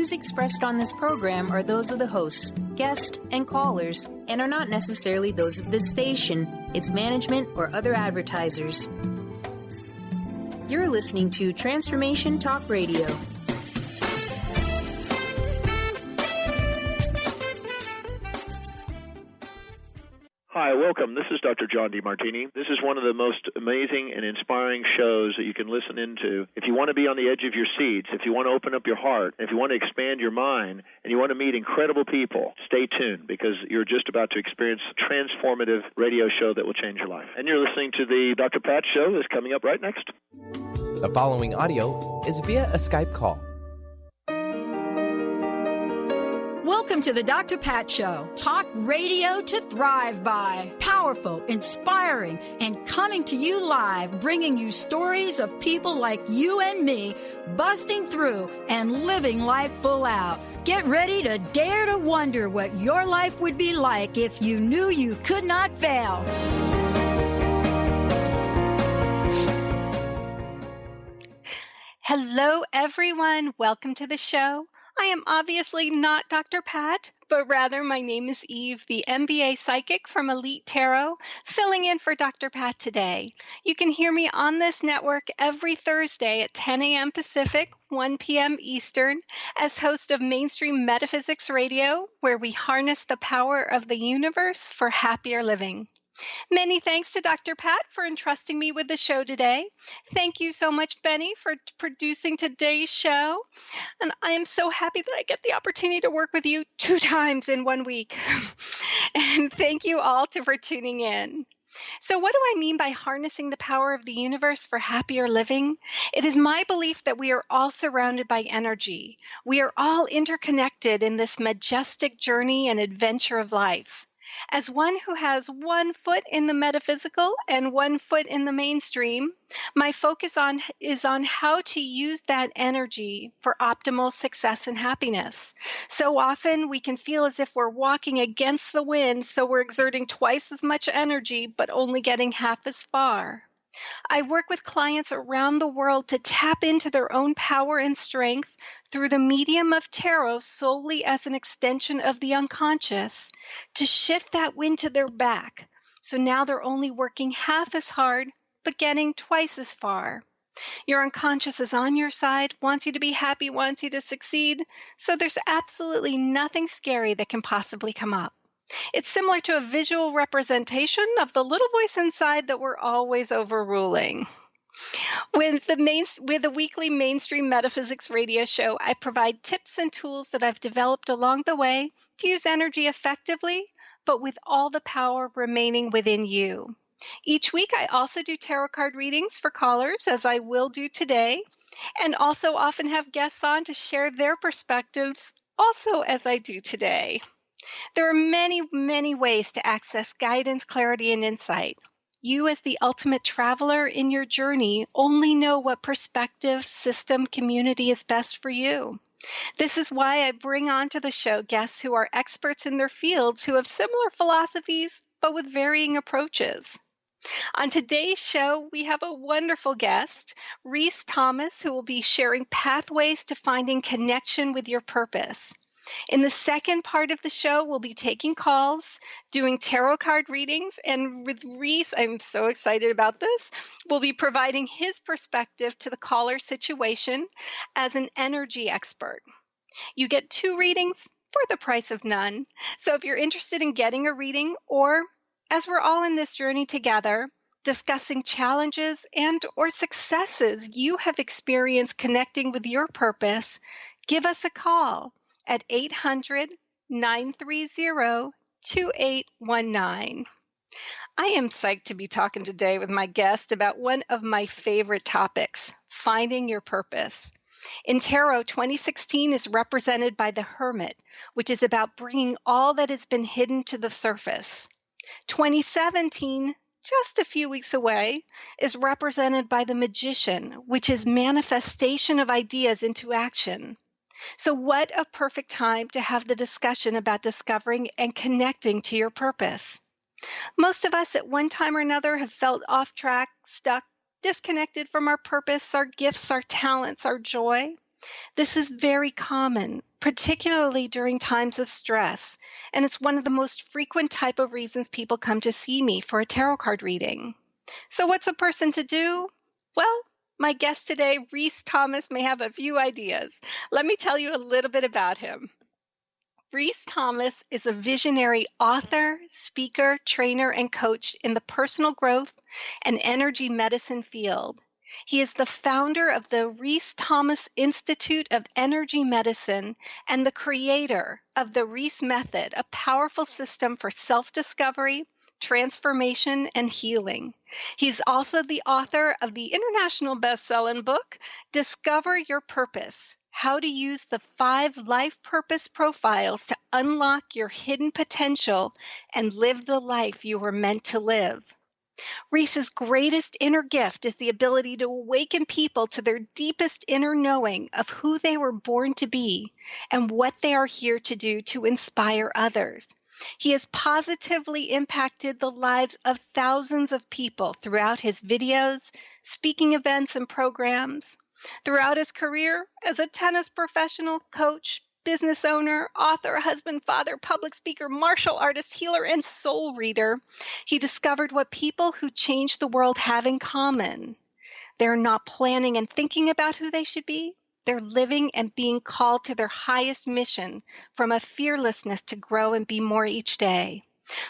views expressed on this program are those of the hosts, guests, and callers, and are not necessarily those of this station, its management, or other advertisers. You're listening to Transformation Talk Radio. Hi, welcome. This is Dr. John DeMartini. This is one of the most amazing and inspiring shows that you can listen into. If you want to be on the edge of your seats, if you want to open up your heart, if you want to expand your mind, and you want to meet incredible people, stay tuned because you're just about to experience a transformative radio show that will change your life. And you're listening to the Dr. Pat Show that's coming up right next. The following audio is via a Skype call. Welcome to the Dr. Pat Show. Talk radio to thrive by. Powerful, inspiring, and coming to you live, bringing you stories of people like you and me, busting through and living life full out. Get ready to dare to wonder what your life would be like if you knew you could not fail. Hello, everyone. Welcome to the show. I am obviously not Dr. Pat, but rather my name is Eve, the MBA psychic from Elite Tarot, filling in for Dr. Pat today. You can hear me on this network every Thursday at 10 a.m. Pacific, 1 p.m. Eastern, as host of Mainstream Metaphysics Radio, where we harness the power of the universe for happier living. Many thanks to Dr. Pat for entrusting me with the show today. Thank you so much, Benny, for producing today's show. And I am so happy that I get the opportunity to work with you 2 times in 1 week. And thank you all for tuning in. So what do I mean by harnessing the power of the universe for happier living? It is my belief that we are all surrounded by energy. We are all interconnected in this majestic journey and adventure of life. As one who has 1 foot in the metaphysical and 1 foot in the mainstream, my focus is on how to use that energy for optimal success and happiness. So often we can feel as if we're walking against the wind, so we're exerting twice as much energy, but only getting half as far. I work with clients around the world to tap into their own power and strength through the medium of tarot solely as an extension of the unconscious to shift that wind to their back. So now they're only working half as hard, but getting twice as far. Your unconscious is on your side, wants you to be happy, wants you to succeed. So there's absolutely nothing scary that can possibly come up. It's similar to a visual representation of the little voice inside that we're always overruling. With the weekly Mainstream Metaphysics radio show, I provide tips and tools that I've developed along the way to use energy effectively, but with all the power remaining within you. Each week, I also do tarot card readings for callers, as I will do today, and also often have guests on to share their perspectives, also as I do today. There are many, many ways to access guidance, clarity, and insight. You, as the ultimate traveler in your journey, only know what perspective, system, community is best for you. This is why I bring onto the show guests who are experts in their fields who have similar philosophies, but with varying approaches. On today's show, we have a wonderful guest, Rhys Thomas, who will be sharing pathways to finding connection with your purpose. In the second part of the show, we'll be taking calls, doing tarot card readings, and with Rhys, I'm so excited about this, we'll be providing his perspective to the caller situation as an energy expert. You get 2 readings for the price of none. So if you're interested in getting a reading, or as we're all in this journey together, discussing challenges and or successes you have experienced connecting with your purpose, give us a call at 800-930-2819. I am psyched to be talking today with my guest about one of my favorite topics, finding your purpose. In tarot, 2016 is represented by the Hermit, which is about bringing all that has been hidden to the surface. 2017, just a few weeks away, is represented by the Magician, which is manifestation of ideas into action. So what a perfect time to have the discussion about discovering and connecting to your purpose. Most of us at one time or another have felt off track, stuck, disconnected from our purpose, our gifts, our talents, our joy. This is very common, particularly during times of stress, and it's one of the most frequent type of reasons people come to see me for a tarot card reading. So what's a person to do? Well, my guest today, Rhys Thomas, may have a few ideas. Let me tell you a little bit about him. Rhys Thomas is a visionary author, speaker, trainer, and coach in the personal growth and energy medicine field. He is the founder of the Rhys Thomas Institute of Energy Medicine and the creator of the Rhys Method, a powerful system for self-discovery, transformation, and healing. He's also the author of the international best-selling book, Discover Your Purpose: How to Use the 5 Life Purpose Profiles to Unlock Your Hidden Potential and Live the Life You Were Meant to Live. Rhys's greatest inner gift is the ability to awaken people to their deepest inner knowing of who they were born to be and what they are here to do to inspire others. He has positively impacted the lives of thousands of people throughout his videos, speaking events, and programs. Throughout his career as a tennis professional, coach, business owner, author, husband, father, public speaker, martial artist, healer, and soul reader, he discovered what people who change the world have in common. They're not planning and thinking about who they should be. They're living and being called to their highest mission from a fearlessness to grow and be more each day.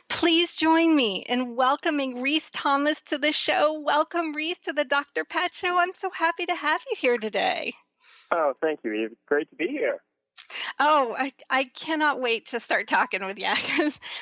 Please join me in welcoming Rhys Thomas to the show. Welcome, Rhys, to the Dr. Pat Show. I'm so happy to have you here today. Oh, thank you, Eve. It's great to be here. Oh, I cannot wait to start talking with you.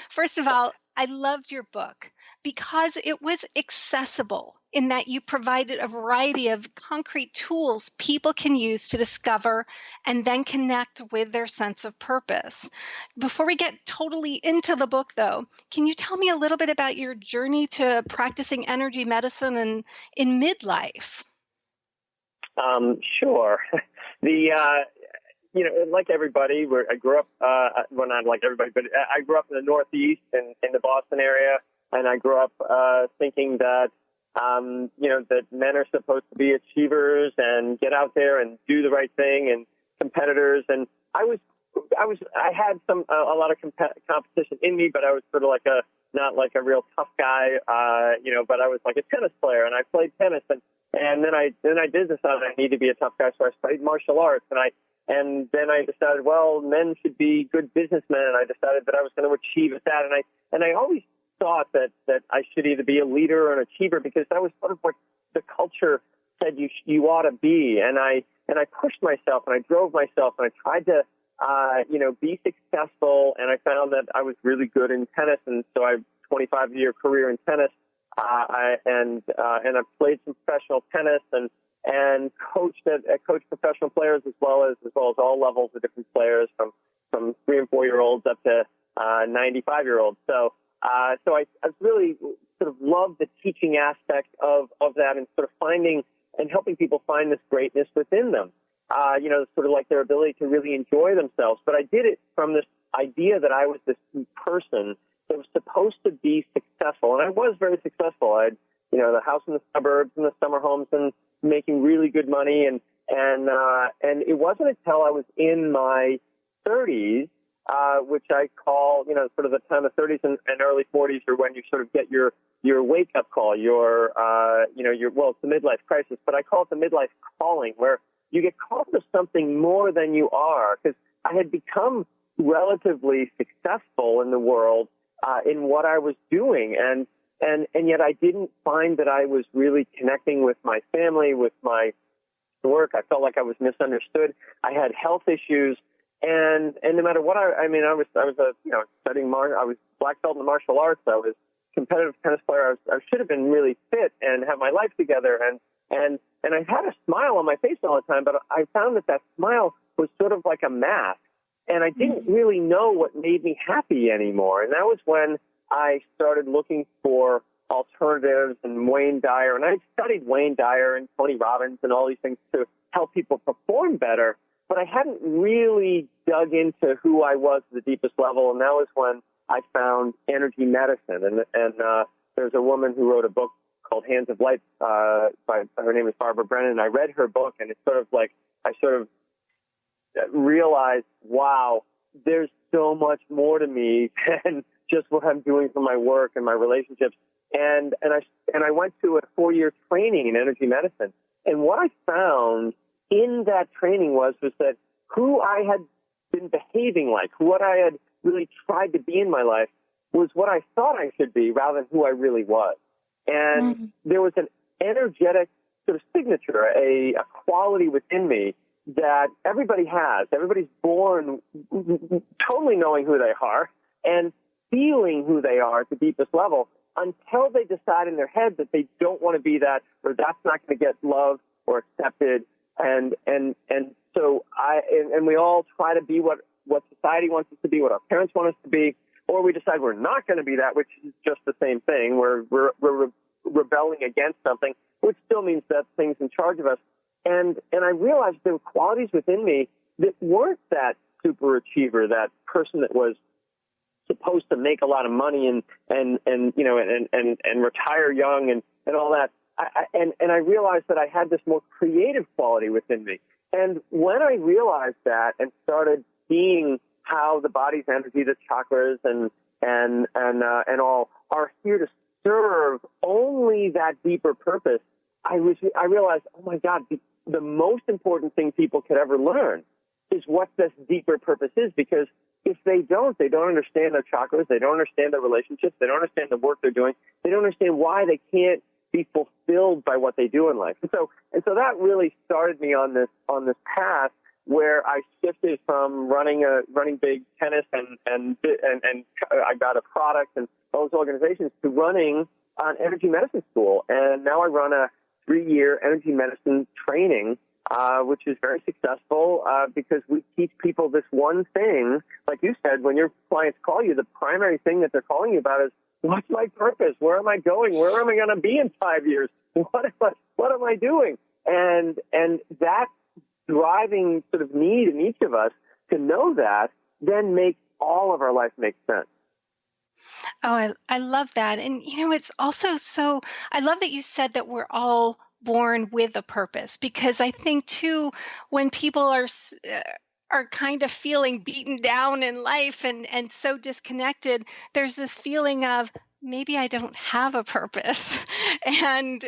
First of all, I loved your book because it was accessible in that you provided a variety of concrete tools people can use to discover and then connect with their sense of purpose. Before we get totally into the book, though, can you tell me a little bit about your journey to practicing energy medicine and in midlife? Sure. Like everybody, I grew up, well, not like everybody, but I grew up in the Northeast in the Boston area, and I grew up thinking that, that men are supposed to be achievers and get out there and do the right thing and competitors. And I had a lot of competition in me, but I was sort of not like a real tough guy, but I was like a tennis player, and I played tennis, and then I did decide I need to be a tough guy, so I studied martial arts, and then I decided, well, men should be good businessmen, and I decided that I was going to achieve at that, and I always thought that I should either be a leader or an achiever, because that was sort of what the culture said you ought to be, and I pushed myself, and I drove myself, and I tried to be successful, and I found that I was really good in tennis, and so I have a 25-year career in tennis, and I've played some professional tennis and coached professional players as well as all levels of different players from 3 and 4 year olds up to 95-year-olds. So I really sort of love the teaching aspect of that, and sort of finding and helping people find this greatness within them. Sort of like their ability to really enjoy themselves. But I did it from this idea that I was this person that was supposed to be successful, and I was very successful. I had, the house in the suburbs and the summer homes and making really good money, and it wasn't until I was in my 30s, which I call, sort of the time of 30s and early 40s, are when you sort of get your wake-up call, it's the midlife crisis, but I call it the midlife calling, where you get called to something more than you are, because I had become relatively successful in the world in what I was doing, and yet I didn't find that I was really connecting with my family, with my work. I felt like I was misunderstood. I had health issues, and no matter what I was studying I was black belt in the martial arts. I was a competitive tennis player. I should have been really fit and have my life together, and I had a smile on my face all the time, but I found that smile was sort of like a mask, and I didn't really know what made me happy anymore. And that was when I started looking for alternatives and Wayne Dyer, and I studied Wayne Dyer and Tony Robbins and all these things to help people perform better, but I hadn't really dug into who I was at the deepest level, and that was when I found energy medicine. And there's a woman who wrote a book called Hands of Light, her name is Barbara Brennan, and I read her book, and it's sort of like I sort of realized, wow, there's so much more to me than just what I'm doing for my work and my relationships. And I went to a 4-year training in energy medicine. And what I found in that training was that who I had been behaving like, what I had really tried to be in my life, was what I thought I should be rather than who I really was. And there was an energetic sort of signature, a quality within me that everybody has. Everybody's born totally knowing who they are and feeling who they are at the deepest level until they decide in their head that they don't want to be that, or that's not going to get loved or accepted. And so we all try to be what society wants us to be, what our parents want us to be, or we decide we're not going to be that, which is just the same thing. We're rebelling against something, which still means that thing's in charge of us. And I realized there were qualities within me that weren't that super achiever, that person that was supposed to make a lot of money and retire young and all that. And I realized that I had this more creative quality within me. And when I realized that and started seeing how the body's energy, the chakras and all are here to serve only that deeper purpose, I realized, oh my God, the most important thing people could ever learn is what this deeper purpose is, because if they don't understand their chakras, they don't understand their relationships, they don't understand the work they're doing, they don't understand why they can't be fulfilled by what they do in life. And so that really started me on this path where I shifted from running big tennis and I got a product and those organizations to running an energy medicine school. And now I run a 3-year energy medicine training, which is very successful because we teach people this one thing. Like you said, when your clients call you, the primary thing that they're calling you about is, what's my purpose? Where am I going? Where am I going to be in 5 years? What am I doing? And that driving sort of need in each of us to know that then makes all of our life make sense. Oh, I love that. And, it's also so, I love that you said that we're all born with a purpose, because I think, too, when people are kind of feeling beaten down in life and so disconnected, there's this feeling of, maybe I don't have a purpose, and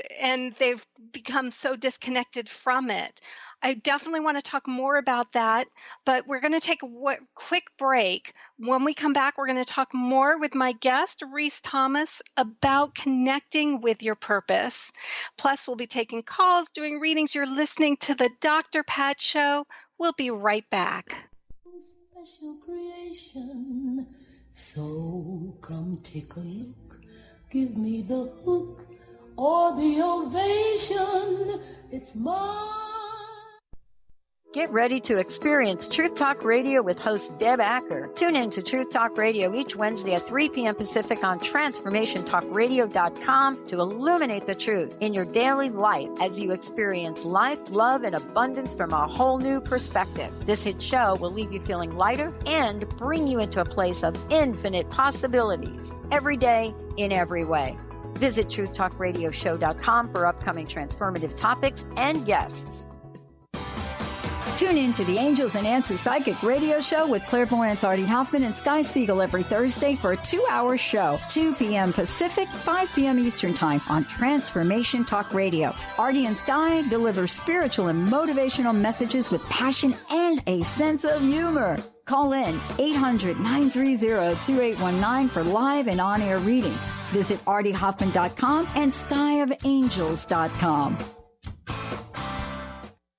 they've become so disconnected from it. I definitely want to talk more about that, but we're going to take a quick break. When we come back, we're going to talk more with my guest, Rhys Thomas, about connecting with your purpose. Plus, we'll be taking calls, doing readings. You're listening to the Dr. Pat Show. We'll be right back. Special creation, so come take a look. Give me the hook or the ovation. It's mine. Get ready to experience Truth Talk Radio with host Deb Acker. Tune in to Truth Talk Radio each Wednesday at 3 p.m. Pacific on TransformationTalkRadio.com to illuminate the truth in your daily life as you experience life, love, and abundance from a whole new perspective. This hit show will leave you feeling lighter and bring you into a place of infinite possibilities every day in every way. Visit TruthTalkRadioshow.com for upcoming transformative topics and guests. Tune in to the Angels and Answers Psychic Radio Show with clairvoyants Artie Hoffman and Sky Siegel every Thursday for a 2-hour show, 2 p.m. Pacific, 5 p.m. Eastern Time on Transformation Talk Radio. Artie and Sky deliver spiritual and motivational messages with passion and a sense of humor. Call in 800-930-2819 for live and on-air readings. Visit artiehoffman.com and skyofangels.com.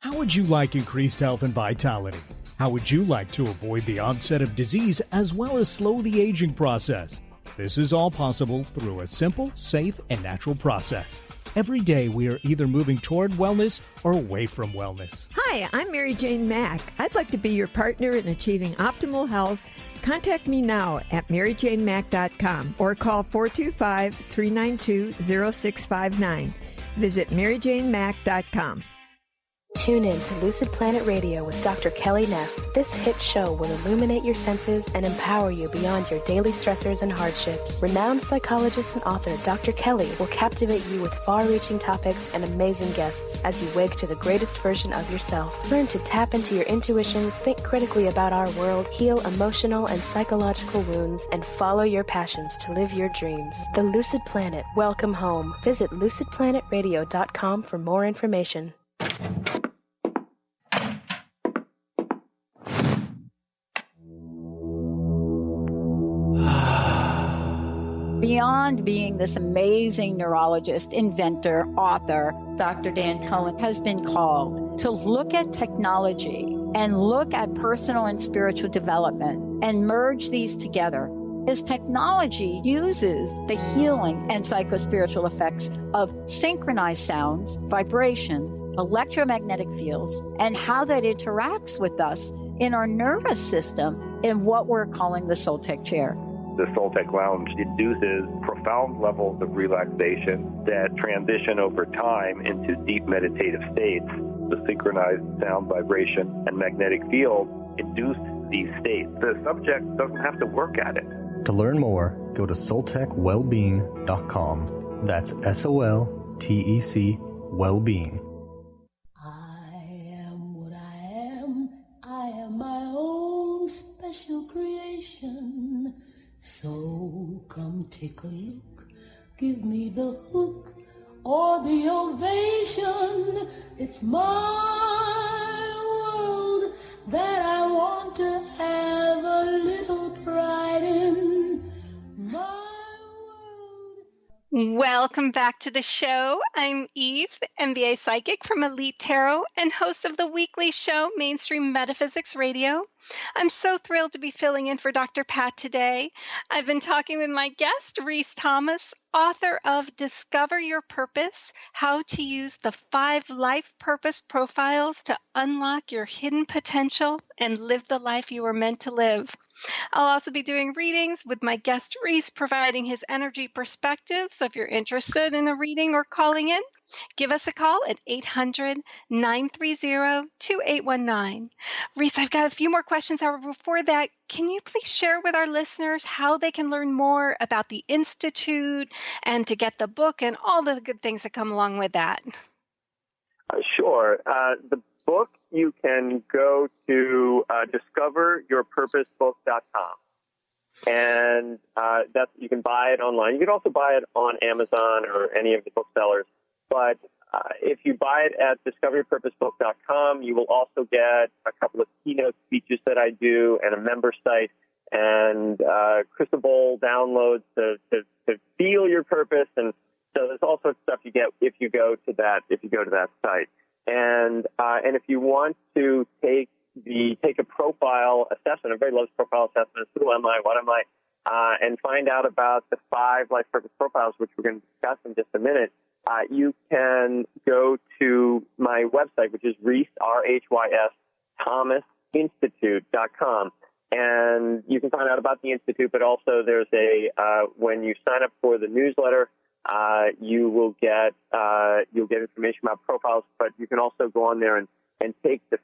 How would you like increased health and vitality? How would you like to avoid the onset of disease as well as slow the aging process? This is all possible through a simple, safe, and natural process. Every day we are either moving toward wellness or away from wellness. Hi, I'm Mary Jane Mack. I'd like to be your partner in achieving optimal health. Contact me now at maryjanemack.com or call 425-392-0659. Visit maryjanemack.com. Tune in to Lucid Planet Radio with Dr. Kelly Neff. This hit show will illuminate your senses and empower you beyond your daily stressors and hardships. Renowned psychologist and author Dr. Kelly will captivate you with far-reaching topics and amazing guests as you wake to the greatest version of yourself. Learn to tap into your intuitions, think critically about our world, heal emotional and psychological wounds, and follow your passions to live your dreams. The Lucid Planet. Welcome home. Visit lucidplanetradio.com for more information. Beyond being this amazing neurologist, inventor, author, Dr. Dan Cohen has been called to look at technology and look at personal and spiritual development and merge these together. His technology uses the healing and psychospiritual effects of synchronized sounds, vibrations, electromagnetic fields, and how that interacts with us in our nervous system in what we're calling the Soltech chair. The Soltech Lounge induces profound levels of relaxation that transition over time into deep meditative states. The synchronized sound, vibration, and magnetic field induce these states. The subject doesn't have to work at it. To learn more, go to soltechwellbeing.com. That's SOLTEC Wellbeing. I am what I am. I am my own special creation. So come take a look, give me the hook or the ovation. It's my world that I want to have a little pride in. My world. Welcome back to the show. I'm Eve, MBA Psychic from Elite Tarot and host of the weekly show, Mainstream Metaphysics Radio. I'm so thrilled to be filling in for Dr. Pat today. I've been talking with my guest, Rhys Thomas, author of Discover Your Purpose, How to Use the 5 Life Purpose Profiles to Unlock Your Hidden Potential and Live the Life You Were Meant to Live. I'll also be doing readings with my guest, Rhys, providing his energy perspective. So if you're interested in a reading or calling in, give us a call at 800-930-2819. Rhys, I've got a few more questions. However, before that, can you please share with our listeners how they can learn more about the Institute and to get the book and all the good things that come along with that? Sure. The book, you can go to discoveryourpurposebook.com. And you can buy it online. You can also buy it on Amazon or any of the booksellers. But if you buy it at discoveryourpurposebook.com, you will also get a couple of keynote speeches that I do and a member site and crystal ball downloads to feel your purpose. And so there's all sorts of stuff you get if you go to that site. And if you want to take a profile assessment, everybody loves profile assessments. Who am I? What am I? And find out about the 5 life purpose profiles, which we're going to discuss in just a minute. You can go to my website, which is Rhys, R-H-Y-S, ThomasInstitute.com. And you can find out about the Institute, but also there's when you sign up for the newsletter, you'll get information about profiles, but you can also go on there and take the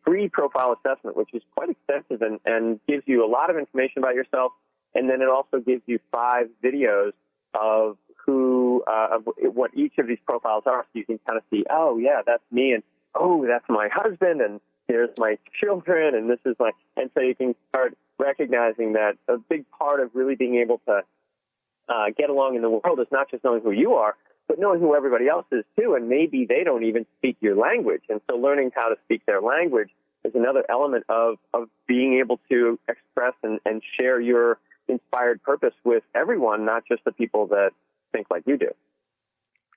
free profile assessment, which is quite extensive and gives you a lot of information about yourself. And then it also gives you 5 videos of what each of these profiles are, so you can kind of see, oh yeah, that's me, and oh, that's my husband, and here's my children, and this is and so you can start recognizing that a big part of really being able to get along in the world is not just knowing who you are, but knowing who everybody else is too, and maybe they don't even speak your language, and so learning how to speak their language is another element of being able to express and share your inspired purpose with everyone, not just the people that think like you do.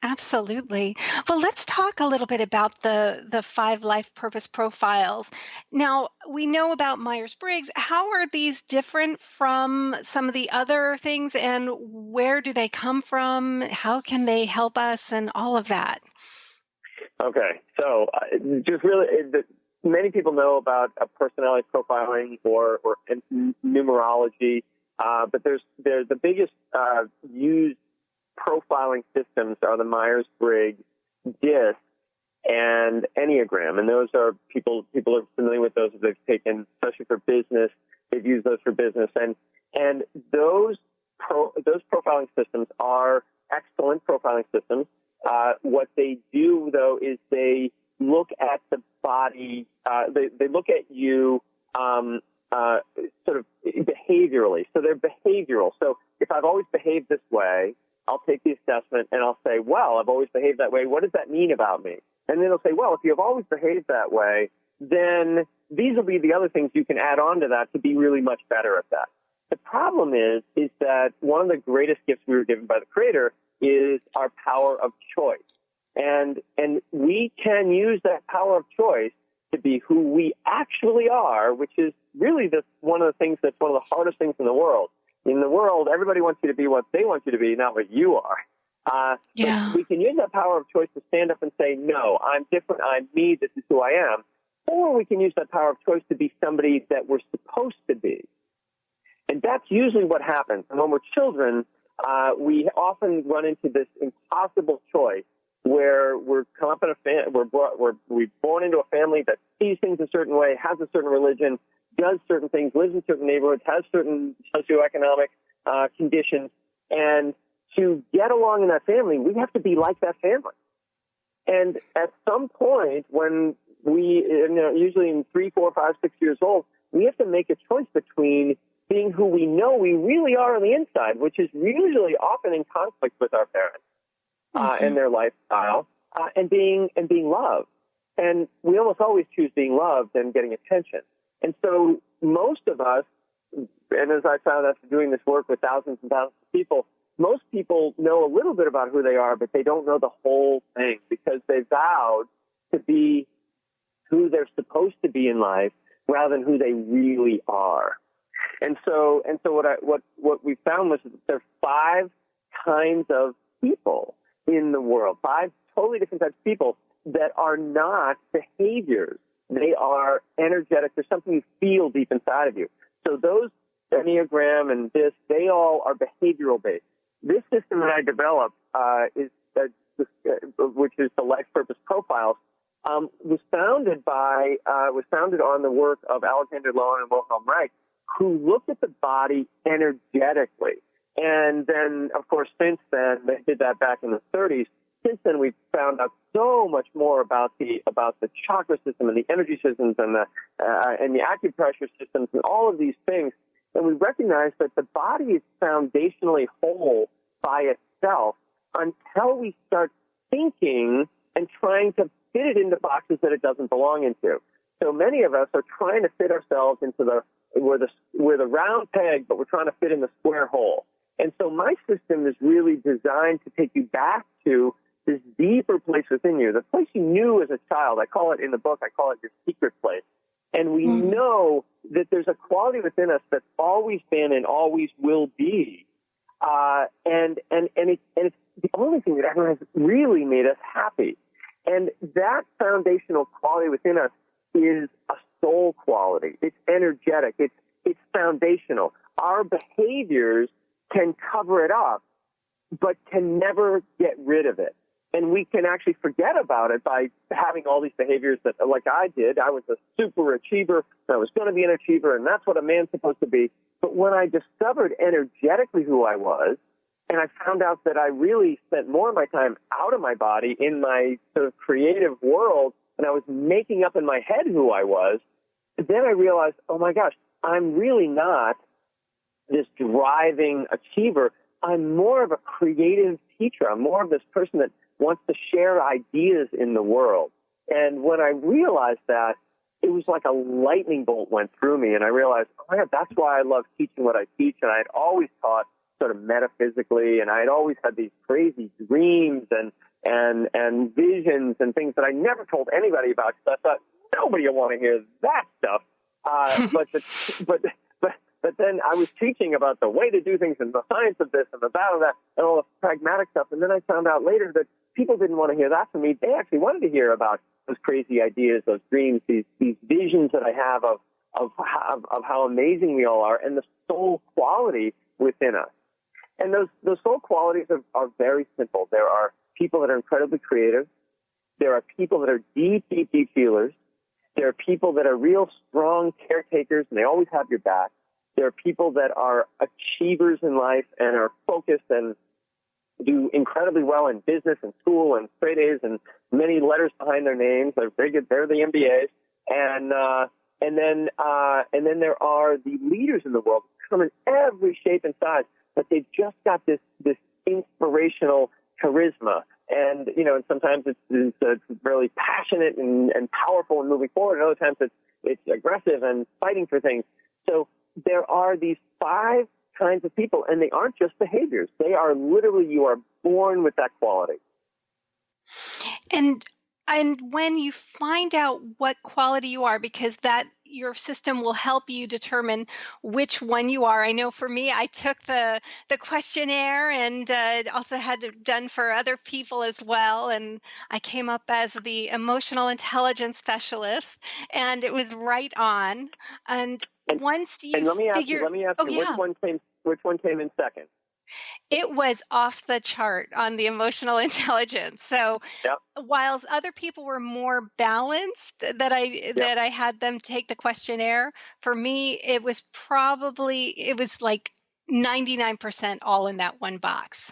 Absolutely. Well, let's talk a little bit about the 5 life purpose profiles. Now, we know about Myers-Briggs. How are these different from some of the other things, and where do they come from? How can they help us, and all of that? Okay. So just really, many people know about personality profiling or numerology, but there's the biggest used profiling systems are the Myers-Briggs, DISC, and Enneagram. And those are people are familiar with those. They've taken, especially for business, they've used those for business. And those profiling systems are excellent profiling systems. What they do, though, is they look at the body. They look at you sort of behaviorally. So they're behavioral. So if I've always behaved this way, I'll take the assessment and I'll say, well, I've always behaved that way. What does that mean about me? And then they'll say, well, if you've always behaved that way, then these will be the other things you can add on to that to be really much better at that. The problem is that one of the greatest gifts we were given by the Creator is our power of choice. And we can use that power of choice to be who we actually are, which is really one of the things that's one of the hardest things in the world. In the world, everybody wants you to be what they want you to be, not what you are. But we can use that power of choice to stand up and say, no, I'm different, I'm me, this is who I am. Or we can use that power of choice to be somebody that we're supposed to be. And that's usually what happens. And when we're children, we often run into this impossible choice where we're come up in we're born into a family that sees things a certain way, has a certain religion, does certain things, lives in certain neighborhoods, has certain socioeconomic conditions, and to get along in that family, we have to be like that family. And at some point, when we, usually in 3, 4, 5, 6 years old, we have to make a choice between being who we know we really are on the inside, which is usually often in conflict with our parents and their lifestyle, and being loved. And we almost always choose being loved and getting attention. And so most of us, and as I found after doing this work with thousands and thousands of people, most people know a little bit about who they are, but they don't know the whole thing because they vowed to be who they're supposed to be in life rather than who they really are. And so what we found was that there are 5 kinds of people in the world, 5 totally different types of people that are not behaviors. They are energetic. There's something you feel deep inside of you. So those Enneagram and this, they all are behavioral based. This system that I developed which is the life purpose profiles, was founded on the work of Alexander Lowen and Wilhelm Reich, who looked at the body energetically. And then, of course, since then, they did that back in the 30s. Since then, we've found out so much more about the chakra system and the energy systems and the acupressure systems and all of these things. And we recognize that the body is foundationally whole by itself until we start thinking and trying to fit it into boxes that it doesn't belong into. So many of us are trying to fit ourselves into we're the round peg, but we're trying to fit in the square hole. And so my system is really designed to take you back to this deeper place within you, the place you knew as a child. I call it in the book, I call it your secret place. And we know that there's a quality within us that's always been and always will be. And it's the only thing that ever has really made us happy. And that foundational quality within us is a soul quality. It's energetic. It's foundational. Our behaviors can cover it up, but can never get rid of it. And we can actually forget about it by having all these behaviors that, like I did. I was a super achiever, and I was going to be an achiever, and that's what a man's supposed to be. But when I discovered energetically who I was, and I found out that I really spent more of my time out of my body in my sort of creative world, and I was making up in my head who I was, then I realized, oh my gosh, I'm really not this driving achiever. I'm more of a creative teacher. I'm more of this person that wants to share ideas in the world. And when I realized that, it was like a lightning bolt went through me, and I realized, oh my God, that's why I love teaching what I teach. And I had always taught sort of metaphysically, and I had always had these crazy dreams and visions and things that I never told anybody about because I thought nobody will want to hear that stuff. But then I was teaching about the way to do things and the science of this and the that and that and all the pragmatic stuff. And then I found out later that people didn't want to hear that from me. They actually wanted to hear about those crazy ideas, those dreams, these visions that I have of how amazing we all are and the soul quality within us. And those soul qualities are very simple. There are people that are incredibly creative. There are people that are deep, deep, deep feelers. There are people that are real strong caretakers, and they always have your back. There are people that are achievers in life and are focused and do incredibly well in business and school and straight A's and many letters behind their names. They're very good. They're the MBAs. And then there are the leaders in the world who come in every shape and size, but they've just got this inspirational charisma. And, and sometimes it's really passionate and powerful and moving forward. And other times it's aggressive and fighting for things. So there are these 5 kinds of people, and they aren't just behaviors. They are literally, you are born with that quality. And when you find out what quality you are, because that your system will help you determine which one you are. I know for me, I took the questionnaire and also had it done for other people as well. And I came up as the emotional intelligence specialist, and it was right on. And once you let me ask figure, you, which one came in second? It was off the chart on the emotional intelligence. So whilst other people were more balanced that I had them take the questionnaire, for me, it was like 99% all in that one box.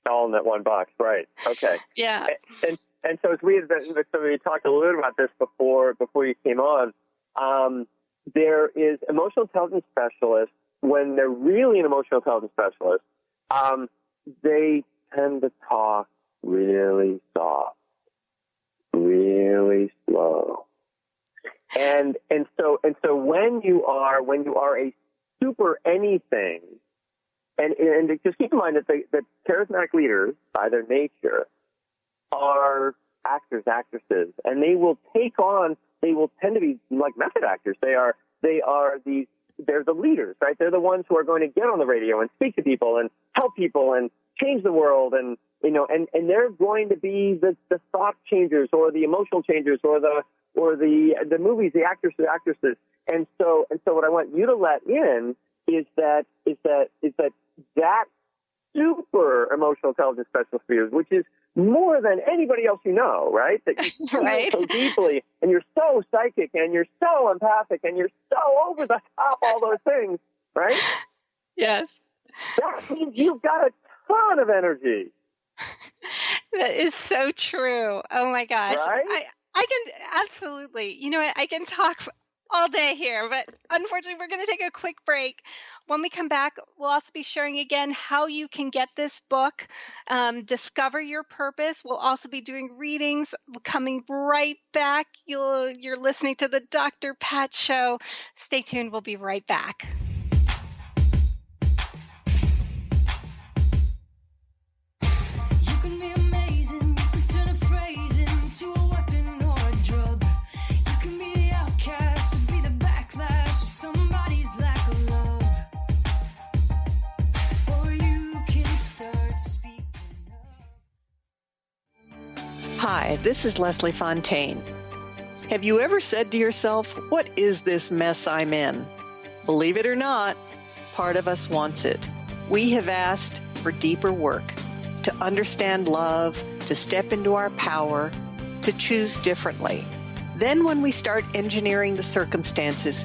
All in that one box, right. Okay. Yeah. And so as we talked a little bit about this before you came on, there is emotional intelligence specialists. When they're really an emotional intelligence specialist, they tend to talk really soft, really slow. And so when you are a super anything, and just keep in mind that charismatic leaders, by their nature, are actors, actresses, and they will tend to be like method actors. They're the leaders, right? They're the ones who are going to get on the radio and speak to people and help people and change the world, and they're going to be the thought changers or the emotional changers or the movies, the actors, the actresses. And so what I want you to let in is that super emotional intelligence specialist for you, which is more than anybody else you know, right? That you feel so deeply, and you're so psychic, and you're so empathic, and you're so over the top, all those things, right? Yes. That means you've got a ton of energy. That is so true. Oh my gosh. Right? I can absolutely, I can talk all day here, but unfortunately we're going to take a quick break. When we come back, we'll also be sharing again how you can get this book, Discover Your Purpose. We'll also be doing readings. Coming right back. You're listening to the Dr. Pat Show. Stay tuned. We'll be right back. Hi, this is Leslie Fontaine. Have you ever said to yourself, what is this mess I'm in? Believe it or not, part of us wants it. We have asked for deeper work, to understand love, to step into our power, to choose differently. Then when we start engineering the circumstances,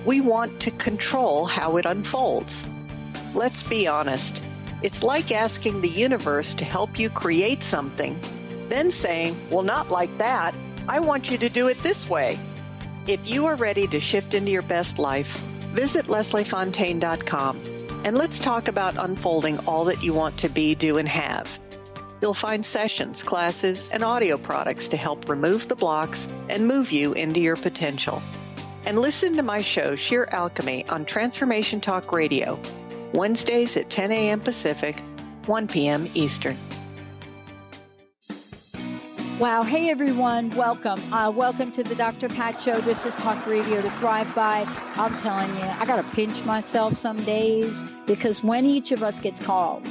we want to control how it unfolds. Let's be honest. It's like asking the universe to help you create something, then saying, well, not like that. I want you to do it this way. If you are ready to shift into your best life, visit lesliefontaine.com and let's talk about unfolding all that you want to be, do, and have. You'll find sessions, classes, and audio products to help remove the blocks and move you into your potential. And listen to my show, Sheer Alchemy, on Transformation Talk Radio, Wednesdays at 10 a.m. Pacific, 1 p.m. Eastern. Wow. Hey, everyone. Welcome. Welcome to the Dr. Pat Show. This is Talk Radio to Thrive By. I'm telling you, I got to pinch myself some days, because when each of us gets called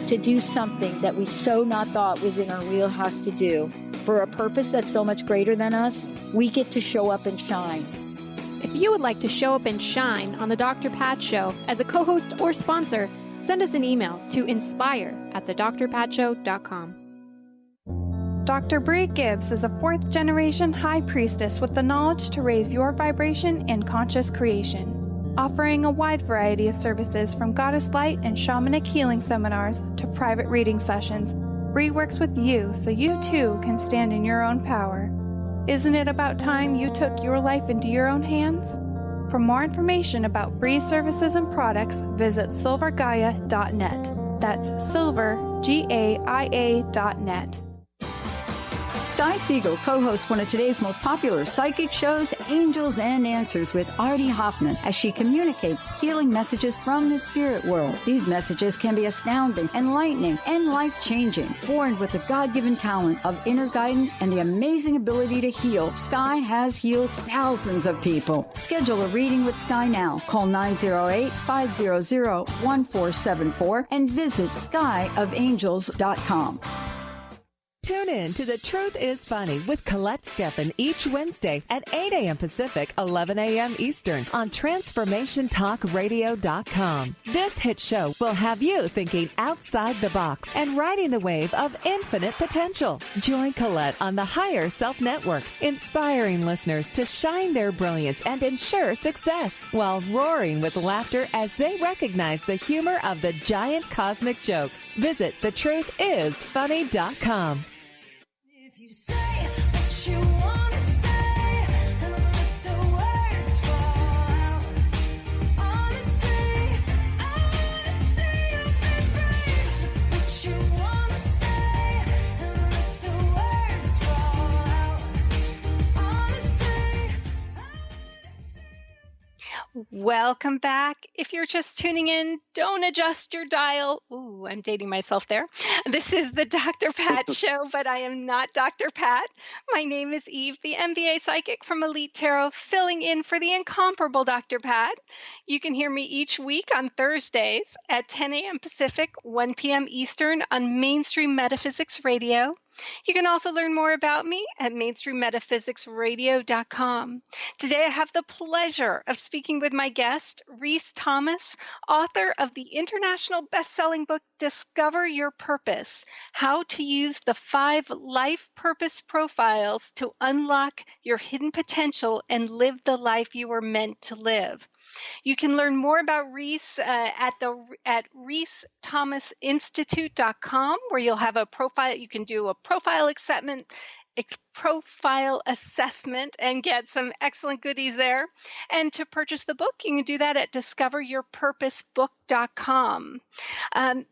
to do something that we so not thought was in our wheelhouse to do for a purpose that's so much greater than us, we get to show up and shine. If you would like to show up and shine on the Dr. Pat Show as a co-host or sponsor, send us an email to inspire@thedrpatshow.com. Dr. Bree Gibbs is a 4th-generation high priestess with the knowledge to raise your vibration in conscious creation, offering a wide variety of services from goddess light and shamanic healing seminars to private reading sessions. Bree works with you so you too can stand in your own power. Isn't it about time you took your life into your own hands? For more information about Bree's services and products, visit silvergaia.net. That's silvergaia.net. Sky Siegel co-hosts one of today's most popular psychic shows, Angels and Answers, with Artie Hoffman, as she communicates healing messages from the spirit world. These messages can be astounding, enlightening, and life-changing. Born with the God-given talent of inner guidance and the amazing ability to heal, Sky has healed thousands of people. Schedule a reading with Sky now. Call 908-500-1474 and visit skyofangels.com. Tune in to The Truth is Funny with Colette Steffen each Wednesday at 8 a.m. Pacific, 11 a.m. Eastern on TransformationTalkRadio.com. This hit show will have you thinking outside the box and riding the wave of infinite potential. Join Colette on the Higher Self Network, inspiring listeners to shine their brilliance and ensure success while roaring with laughter as they recognize the humor of the giant cosmic joke. Visit TheTruthIsFunny.com. You say what you want to say, and let the words fall out. Honestly, I want to see you be brave with what you want to say, and let the words fall out. Honestly, Welcome back. If you're just tuning in, don't adjust your dial. Ooh, I'm dating myself there. This is the Dr. Pat Show, but I am not Dr. Pat. My name is Eve, the MBA psychic from Elite Tarot, filling in for the incomparable Dr. Pat. You can hear me each week on Thursdays at 10 a.m. Pacific, 1 p.m. Eastern on Mainstream Metaphysics Radio. You can also learn more about me at mainstreammetaPhysicsRadio.com. Today I have the pleasure of speaking with my guest, Rhys Thomas, author of the international best-selling book, Discover Your Purpose, How to Use the 5 Life Purpose Profiles to Unlock Your Hidden Potential and Live the Life You Were Meant to Live. You can learn more about Rhys at RhysThomasInstitute.com, where you'll have a profile. You can do a profile assessment and get some excellent goodies there. And to purchase the book, you can do that at discoveryourpurposebook.com.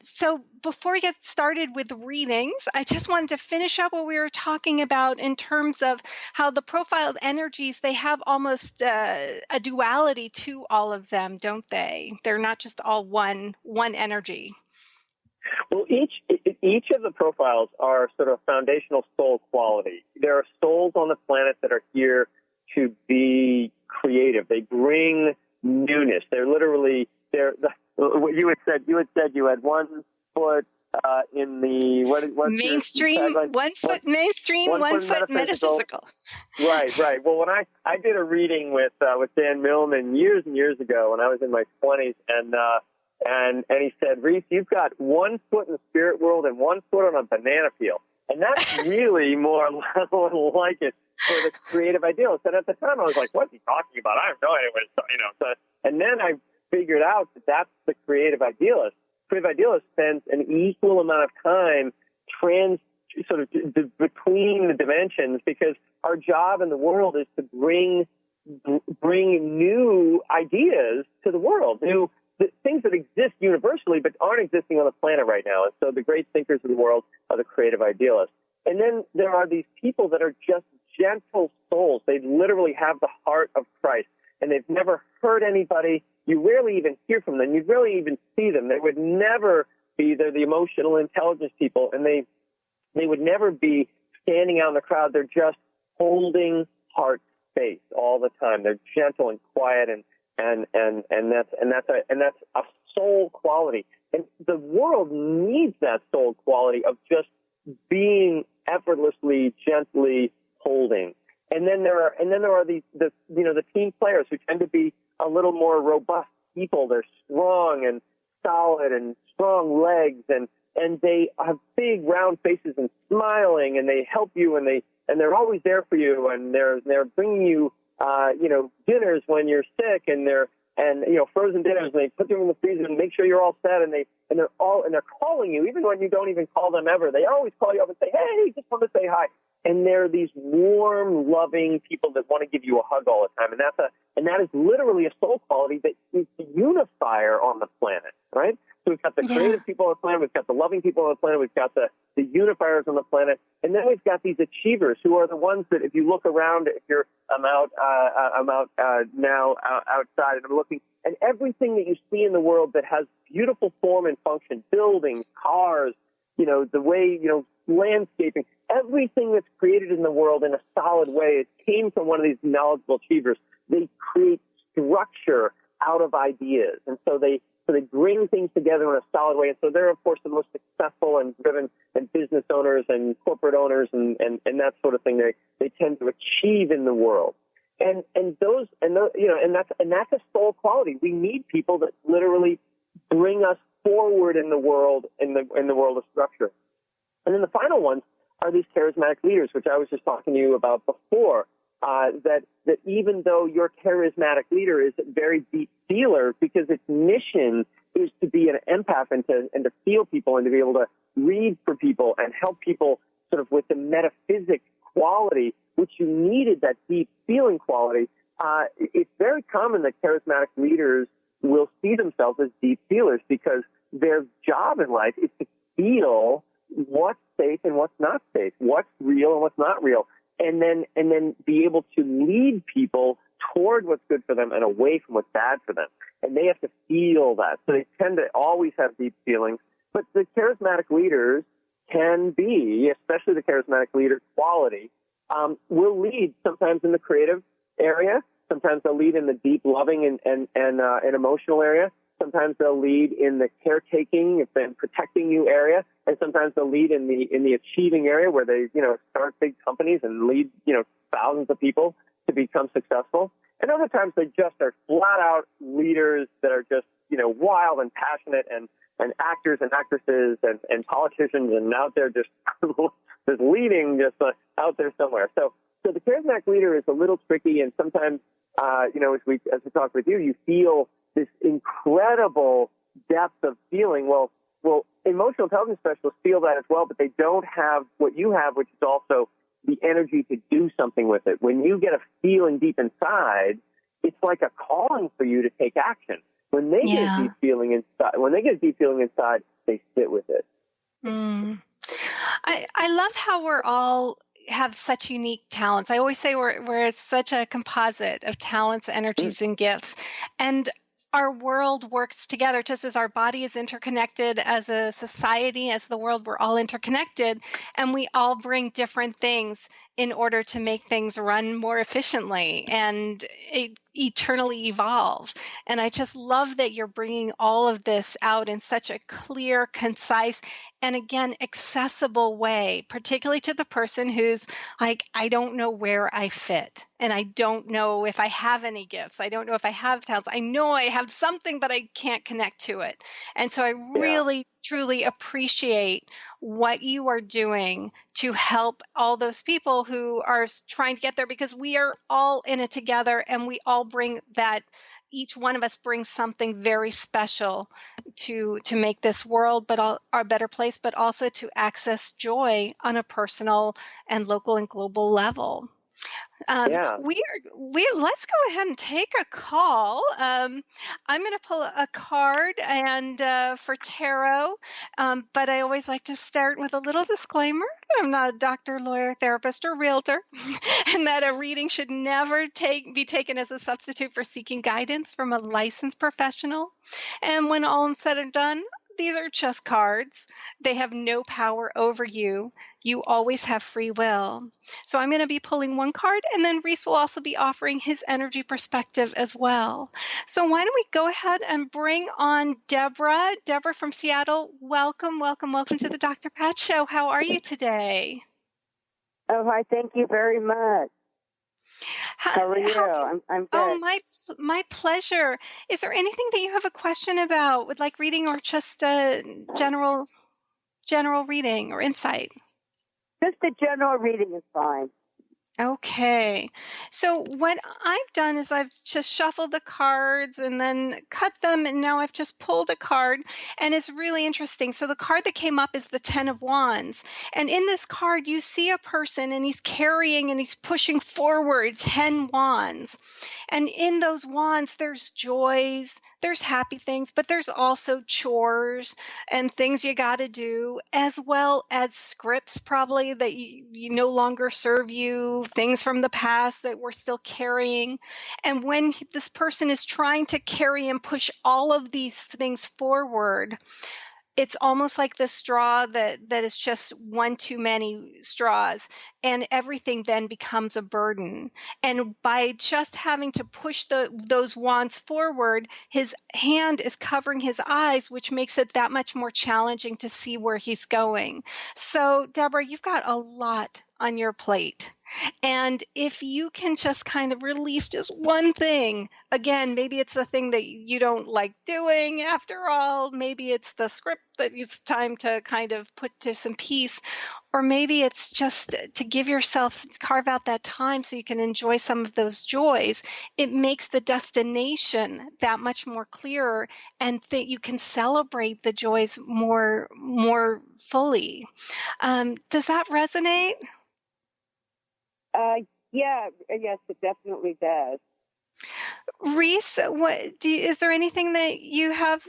So before we get started with readings, I just wanted to finish up what we were talking about in terms of how the profiled energies, they have almost a duality to all of them, don't they? They're not just all one energy. Well, each of the profiles are sort of foundational soul quality. There are souls on the planet that are here to be creative. They bring newness. What you had said you had 1 foot in the mainstream, 1 foot mainstream, 1 foot metaphysical. Right. Well, when I did a reading with Dan Millman years and years ago when I was in my 20s, and he said, Rhys, you've got 1 foot in the spirit world and 1 foot on a banana peel. And that's really more like it for the creative idealist. And at the time, I was like, what's he talking about? I have no idea what it's talking about. And then I figured out that that's the creative idealist. Creative idealist spends an equal amount of time between the dimensions, because our job in the world is to bring new ideas to the world, new things that exist universally but aren't existing on the planet right now. And so the great thinkers of the world are the creative idealists. And then there are these people that are just gentle souls. They literally have the heart of Christ, and they've never hurt anybody. You rarely even hear from them. You rarely even see them. They would never be, they're the emotional intelligence people, and they would never be standing out in the crowd. They're just holding heart space all the time. They're gentle and quiet, and that's a soul quality. And the world needs that soul quality of just being effortlessly, gently holding. And then there are the team players who tend to be a little more robust people. They're strong and solid and strong legs, and and they have big round faces and smiling, and they help you, and they're always there for you, and they're bringing you dinners when you're sick, and they're frozen dinners, and they put them in the freezer and make sure you're all set, and they're calling you even when you don't even call them ever. They always call you up and say, "Hey, just want to say hi." And they're these warm, loving people that want to give you a hug all the time. And that is literally a soul quality that is the unifier on the planet, right? So we've got the creative people on the planet, we've got the loving people on the planet, we've got the unifiers on the planet, and then we've got these achievers who are the ones that, if you look around, I'm out now outside, and I'm looking, and everything that you see in the world that has beautiful form and function, buildings, cars, the way, landscaping, everything that's created in the world in a solid way, it came from one of these knowledgeable achievers. They create structure out of ideas. And so they bring things together in a solid way. And so they're, of course, the most successful and driven and business owners and corporate owners and that sort of thing. They tend to achieve in the world. And that's a soul quality. We need people that literally bring us forward in the world, in the world of structure. And then the final ones are these charismatic leaders, which I was just talking to you about before, that even though your charismatic leader is a very deep feeler, because its mission is to be an empath and to feel people and to be able to read for people and help people sort of with the metaphysics quality, which you needed, that deep feeling quality. It's very common that charismatic leaders will see themselves as deep feelers because their job in life is to feel what's safe and what's not safe, what's real and what's not real, and then be able to lead people toward what's good for them and away from what's bad for them. And they have to feel that. So they tend to always have deep feelings. But the charismatic leaders can be, especially the charismatic leader quality, will lead sometimes in the creative area. Sometimes they'll lead in the deep loving and emotional area. Sometimes they'll lead in the caretaking and protecting you area, and sometimes they'll lead in the achieving area where they start big companies and lead thousands of people to become successful. And other times they just are flat out leaders that are just wild and passionate and actors and actresses and politicians and out there just leading out there somewhere. So the charismatic leader is a little tricky, and sometimes as we talk with you, you feel this incredible depth of feeling. Well, emotional intelligence specialists feel that as well, but they don't have what you have, which is also the energy to do something with it. When you get a feeling deep inside, it's like a calling for you to take action. When they get a deep feeling inside, they sit with it. I love how we're all have such unique talents. I always say we're such a composite of talents, energies, and gifts. And our world works together just as our body is interconnected, as a society, as the world, we're all interconnected, and we all bring different things in order to make things run more efficiently and eternally evolve. And I just love that you're bringing all of this out in such a clear, concise, and again, accessible way, particularly to the person who's like, I don't know where I fit, and I don't know if I have any gifts. I don't know if I have talents. I know I have something, but I can't connect to it. And so I really, truly appreciate what you are doing to help all those people who are trying to get there, because we are all in it together, and we all bring that. Each one of us brings something very special to make this world a better place, but also to access joy on a personal and local and global level. Let's go ahead and take a call. I'm going to pull a card and for tarot, but I always like to start with a little disclaimer. I'm not a doctor, lawyer, therapist, or realtor, and that a reading should never be taken as a substitute for seeking guidance from a licensed professional. And when all is said and done, these are just cards. They have no power over you. You always have free will. So I'm going to be pulling one card, and then Rhys will also be offering his energy perspective as well. So why don't we go ahead and bring on Deborah. Deborah from Seattle, welcome to the Dr. Pat Show. How are you today? Oh, hi. Thank you very much. How are you? I'm good. Oh, my pleasure. Is there anything that you have a question about, would like reading or just general? general reading or insight? Just a general reading is fine. Okay. So what I've done is I've just shuffled the cards and then cut them, and now I've just pulled a card, and it's really interesting. So the card that came up is the 10 of Wands. And in this card, you see a person, and he's carrying and he's pushing forward 10 wands. And in those wands, there's joys, there's happy things, but there's also chores and things you got to do, as well as scripts probably that you no longer serve you, things from the past that we're still carrying. And when this person is trying to carry and push all of these things forward, it's almost like the straw that is just one too many straws, and everything then becomes a burden. And by just having to push those wands forward, his hand is covering his eyes, which makes it that much more challenging to see where he's going. So, Deborah, you've got a lot on your plate. And if you can just kind of release just one thing, again, maybe it's the thing that you don't like doing after all, maybe it's the script that it's time to kind of put to some peace, or maybe it's just to give yourself, carve out that time so you can enjoy some of those joys. It makes the destination that much more clearer, and that you can celebrate the joys more fully. Does that resonate? Yes, it definitely does. Rhys, is there anything that you have,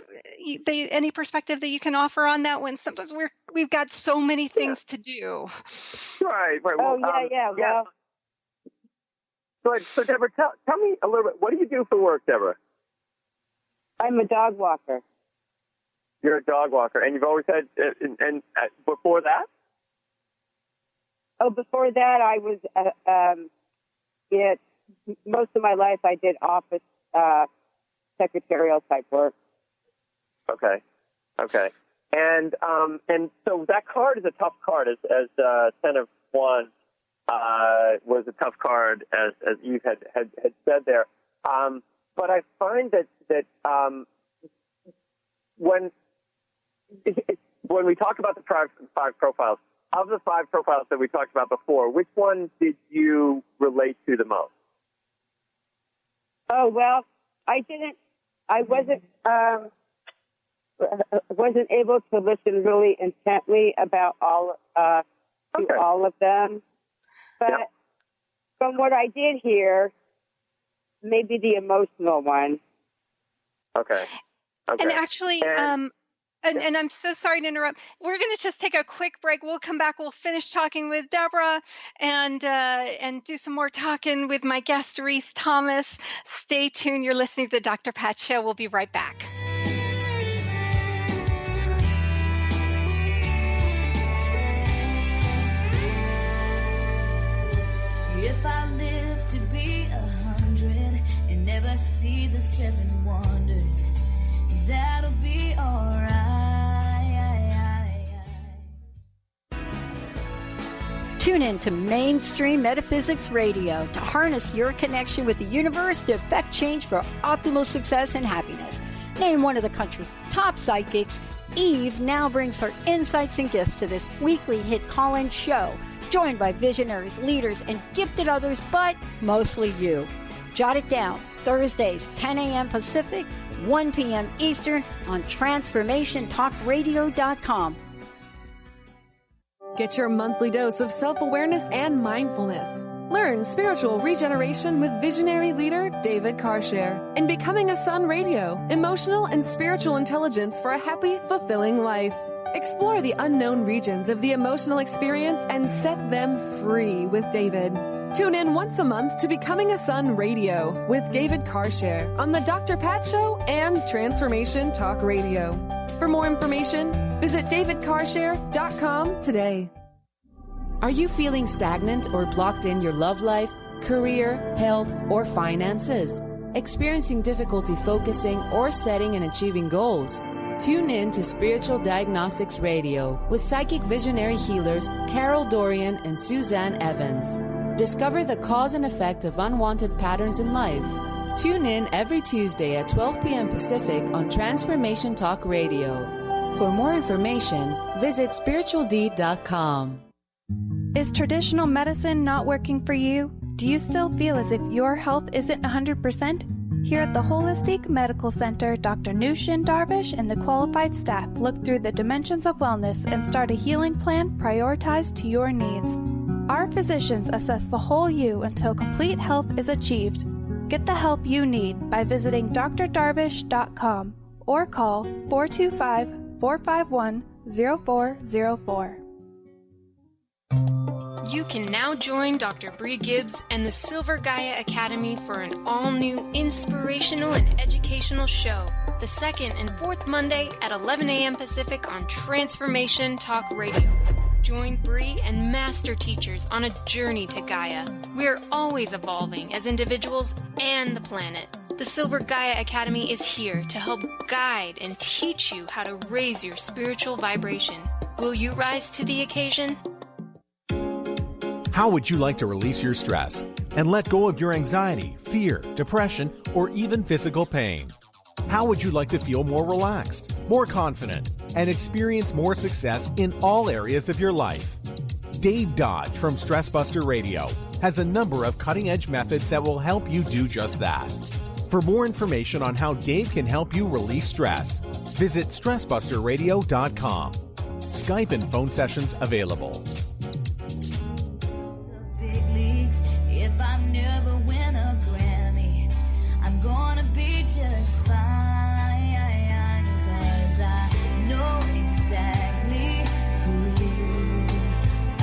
any perspective that you can offer on that one? Sometimes we've got so many things to do. Right. Well, Well, So Deborah, tell me a little bit. What do you do for work, Deborah? I'm a dog walker. You're a dog walker, and you've always had, and before that? Oh, before that, I was most of my life I did office secretarial type work. Okay. And so that card is a tough card, as 10 of Wands was a tough card, as Eve had said there. But I find that when we talk about the five profiles, of the 5 profiles that we talked about before, which one did you relate to the most? Oh, well, I wasn't able to listen really intently about all of them. But from what I did hear, maybe the emotional one. Okay. And actually, and I'm so sorry to interrupt. We're going to just take a quick break. We'll come back. We'll finish talking with Deborah and do some more talking with my guest, Rhys Thomas. Stay tuned. You're listening to the Dr. Pat Show. We'll be right back. If I live to be 100 and never see the 7 wonders, that'll be alright. Tune in to Mainstream Metaphysics Radio to harness your connection with the universe to effect change for optimal success and happiness. Named one of the country's top psychics, Eve now brings her insights and gifts to this weekly hit call-in show, joined by visionaries, leaders, and gifted others, but mostly you. Jot it down. Thursdays, 10 a.m. Pacific, 1 p.m. Eastern on TransformationTalkRadio.com. Get your monthly dose of self-awareness and mindfulness. Learn spiritual regeneration with visionary leader David Carshare in Becoming a Sun Radio, emotional and spiritual intelligence for a happy, fulfilling life. Explore the unknown regions of the emotional experience and set them free with David. Tune in once a month to Becoming a Sun Radio with David Carshare on the Dr. Pat Show and Transformation Talk Radio. For more information, visit davidcarshare.com today. Are you feeling stagnant or blocked in your love life, career, health, or finances? Experiencing difficulty focusing or setting and achieving goals? Tune in to Spiritual Diagnostics Radio with psychic visionary healers Carol Dorian and Suzanne Evans. Discover the cause and effect of unwanted patterns in life. Tune in every Tuesday at 12 p.m. Pacific on Transformation Talk Radio. For more information, visit spiritualdeed.com. Is traditional medicine not working for you? Do you still feel as if your health isn't 100%? Here at the Holistic Medical Center, Dr. Nushin Darvish and the qualified staff look through the dimensions of wellness and start a healing plan prioritized to your needs. Our physicians assess the whole you until complete health is achieved. Get the help you need by visiting drdarvish.com or call 425-451-0404. You can now join Dr. Bree Gibbs and the Silver Gaia Academy for an all-new inspirational and educational show, the second and fourth Monday at 11 a.m. Pacific on Transformation Talk Radio. Join Bree and master teachers on a journey to Gaia. We are always evolving as individuals and the planet. The Silver Gaia Academy is here to help guide and teach you how to raise your spiritual vibration. Will you rise to the occasion? How would you like to release your stress and let go of your anxiety, fear, depression, or even physical pain? How would you like to feel more relaxed, more confident, and experience more success in all areas of your life? Dave Dodge from Stress Buster Radio has a number of cutting-edge methods that will help you do just that. For more information on how Dave can help you release stress, visit StressBusterRadio.com. Skype and phone sessions available. If I never win a Grammy, I'm gonna be just fine, 'cause I know exactly who I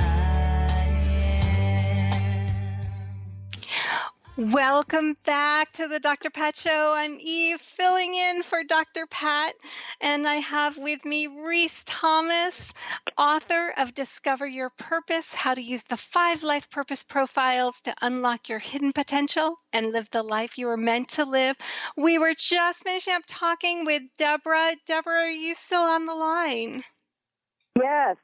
am. Welcome back to the Dr. Pat Show. I'm Eve, filling in for Dr. Pat, and I have with me Rhys Thomas, author of Discover Your Purpose, How to Use the 5 Life Purpose Profiles to Unlock Your Hidden Potential and Live the Life You Were Meant to Live. We were just finishing up talking with Deborah. Deborah, are you still on the line? Yes.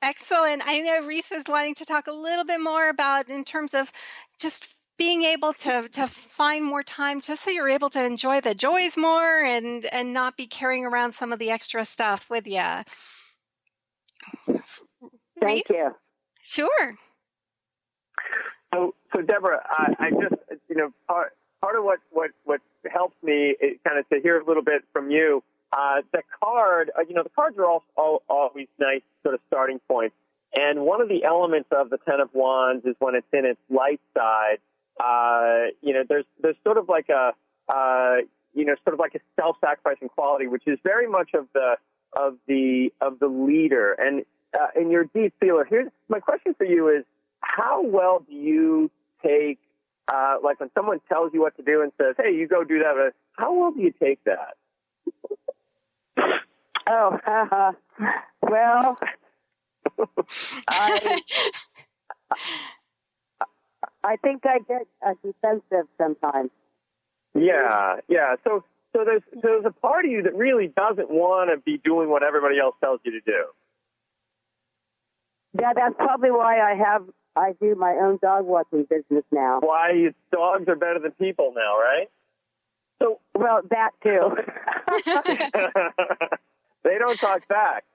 Excellent. I know Rhys is wanting to talk a little bit more about in terms of just being able to find more time just so you're able to enjoy the joys more and not be carrying around some of the extra stuff with you. Thank you. Sure. So Deborah, I just, part of what helps me is kind of to hear a little bit from you. The card, the cards are always nice sort of starting points. And one of the elements of the Ten of Wands is when it's in its light side. There's sort of like a self-sacrificing quality, which is very much of the leader. And in your deep feeler, here's my question for you: is how well do you take, like when someone tells you what to do and says, "Hey, you go do that," how well do you take that? Oh, well, I think I get defensive sometimes. Yeah. So there's a part of you that really doesn't want to be doing what everybody else tells you to do. Yeah, that's probably why I do my own dog walking business now. Why dogs are better than people now, right? So, well, that too. They don't talk back,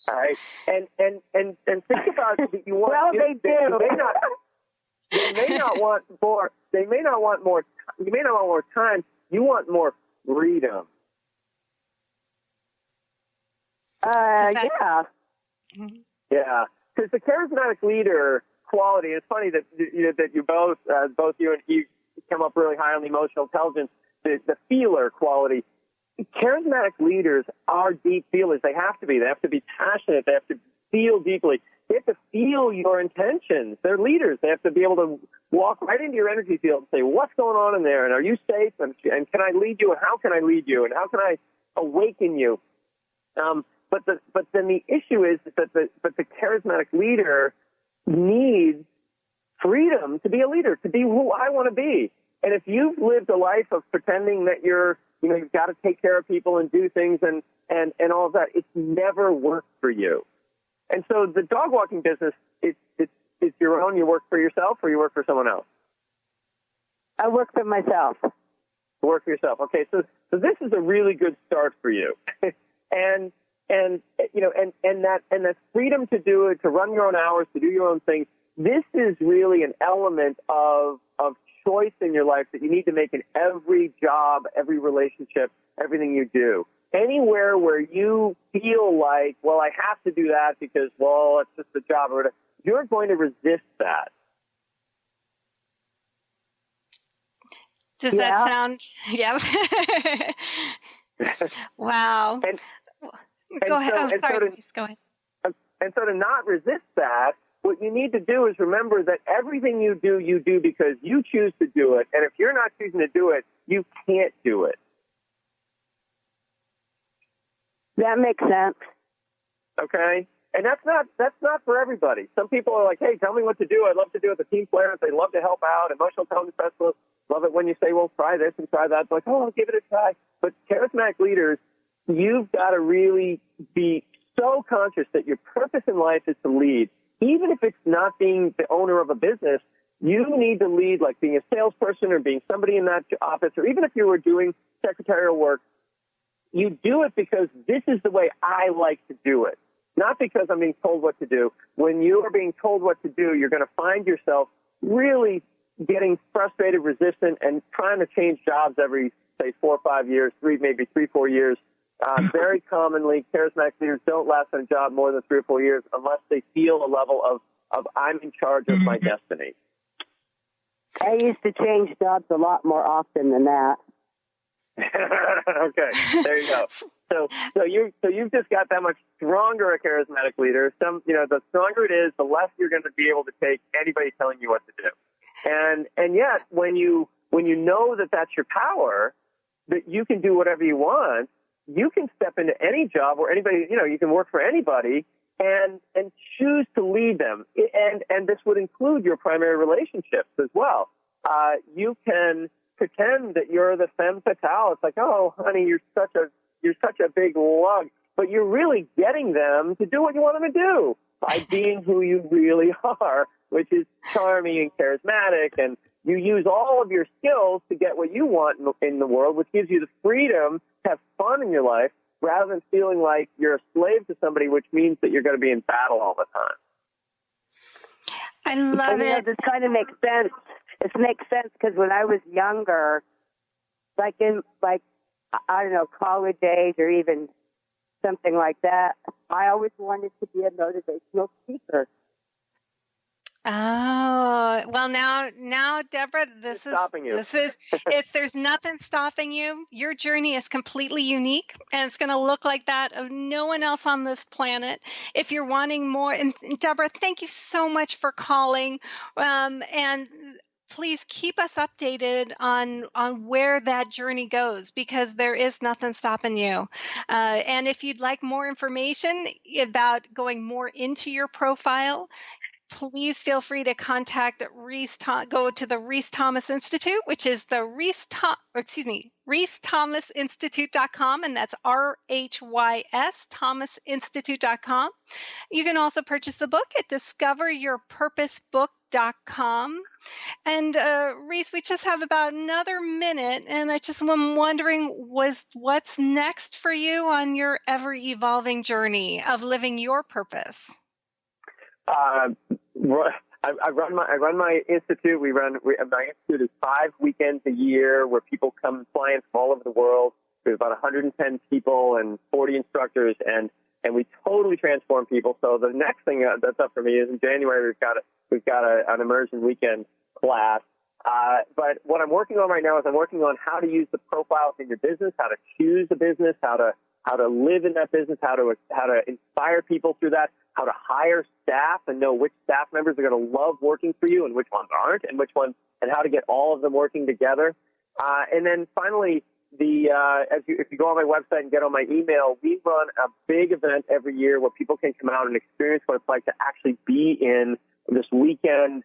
all right? And think about that you want. Well, they do. They may not want more. They may not want more. You may not want more time. You want more freedom. Yeah. Yeah. Because the charismatic leader quality. It's funny that you both you and Eve come up really high on the emotional intelligence. The feeler quality. Charismatic leaders are deep feelers. They have to be. They have to be passionate. They have to feel deeply. They have to feel your intentions. They're leaders. They have to be able to walk right into your energy field and say, what's going on in there? And are you safe? And can I lead you? And how can I lead you? And how can I awaken you? But then the issue is that the charismatic leader needs freedom to be a leader, to be who I want to be. And if you've lived a life of pretending that you've got to take care of people and do things and all of that, it's never worked for you. And so the dog walking business, it's your own. You work for yourself or you work for someone else? I work for myself. You work for yourself. Okay, so this is a really good start for you. And and that freedom to do it, to run your own hours, to do your own thing. This is really an element of choice in your life that you need to make in every job, every relationship, everything you do. Anywhere where you feel like, well, I have to do that because, well, it's just a job or whatever, you're going to resist that. Does that sound? Yeah. Wow. Go ahead. Please go ahead. And so to not resist that, what you need to do is remember that everything you do because you choose to do it. And if you're not choosing to do it, you can't do it. That makes sense. Okay? And that's not for everybody. Some people are like, hey, tell me what to do. I'd love to do it. The team players, they love to help out. Emotional intelligence specialists love it when you say, well, try this and try that. It's like, oh, I'll give it a try. But charismatic leaders, you've got to really be so conscious that your purpose in life is to lead. Even if it's not being the owner of a business, you need to lead, like being a salesperson or being somebody in that office, or even if you were doing secretarial work, you do it because this is the way I like to do it, not because I'm being told what to do. When you are being told what to do, you're going to find yourself really getting frustrated, resistant, and trying to change jobs every, say, 4 or 5 years, 4 years. Very commonly, charismatic leaders don't last on a job more than 3 or 4 years unless they feel a level of I'm in charge of my destiny. I used to change jobs a lot more often than that. Okay, there you go. So you've just got that much stronger a charismatic leader. The stronger it is, the less you're going to be able to take anybody telling you what to do. And yet, when you know that that's your power, that you can do whatever you want, you can step into any job or anybody, you can work for anybody and choose to lead them. And this would include your primary relationships as well. You can pretend that you're the femme fatale. It's like, oh, honey, you're such a big lug, but you're really getting them to do what you want them to do by being who you really are, which is charming and charismatic, and you use all of your skills to get what you want in the world, which gives you the freedom to have fun in your life rather than feeling like you're a slave to somebody, which means that you're going to be in battle all the time. I love it. This kind of makes sense. It makes sense because when I was younger, I don't know, college age or even something like that, I always wanted to be a motivational speaker. Oh, well, now, Deborah, this is if there's nothing stopping you, your journey is completely unique and it's going to look like that of no one else on this planet. If you're wanting more, and Deborah, thank you so much for calling. And please keep us updated on where that journey goes, because there is nothing stopping you. And if you'd like more information about going more into your profile, please feel free to contact go to the Rhys Thomas Institute, which is the RhysThomasinstitute.com, and that's RHYS, ThomasInstitute.com. You can also purchase the book at discoveryourpurposebook.com. And Rhys, we just have about another minute, and I just am wondering, what's next for you on your ever-evolving journey of living your purpose? I run my institute. My institute is 5 weekends a year where people come, clients from all over the world. We have about 110 people and 40 instructors, and we totally transform people. So the next thing that's up for me is in January we've got an immersion weekend class. But what I'm working on right now is I'm working on how to use the profiles in your business, how to choose the business, how to live in that business, how to inspire people through that, how to hire staff and know which staff members are going to love working for you and which ones aren't, and how to get all of them working together. And then finally, if you go on my website and get on my email, we run a big event every year where people can come out and experience what it's like to actually be in this weekend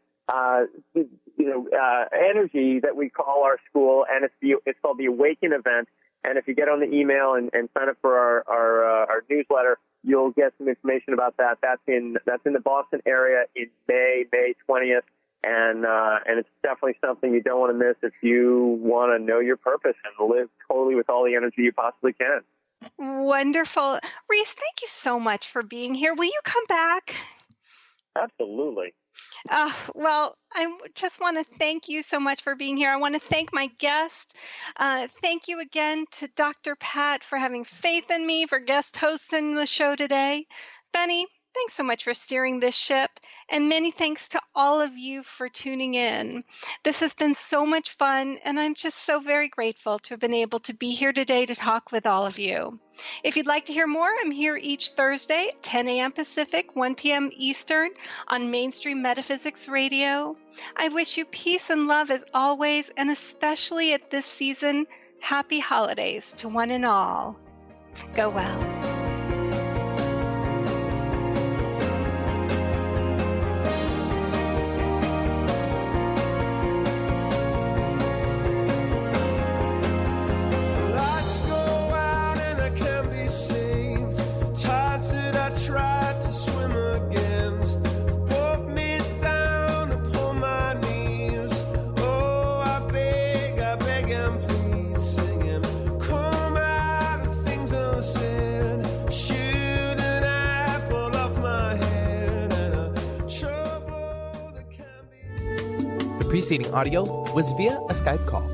energy that we call our school, and it's called the Awaken event. And if you get on the email and sign up for our newsletter, you'll get some information about that. That's in the Boston area in May 20th, and it's definitely something you don't want to miss if you want to know your purpose and live totally with all the energy you possibly can. Wonderful. Rhys, thank you so much for being here. Will you come back? Absolutely. Well, I just want to thank you so much for being here. I want to thank my guest. Thank you again to Dr. Pat for having faith in me, for guest hosting the show today. Benny, thanks so much for steering this ship. And many thanks to all of you for tuning in. This has been so much fun, and I'm just so very grateful to have been able to be here today to talk with all of you. If you'd like to hear more, I'm here each Thursday at 10 a.m. Pacific, 1 p.m. Eastern on Mainstream Metaphysics Radio. I wish you peace and love as always, and especially at this season, happy holidays to one and all. Go well. Lights go out and I can't be saved. Tides that I tried to swim against brought me down upon my knees. Oh, I beg and please, singing, come out of things unsaid. Shoot an apple off my head and a trouble that can be. The preceding audio was via a Skype call.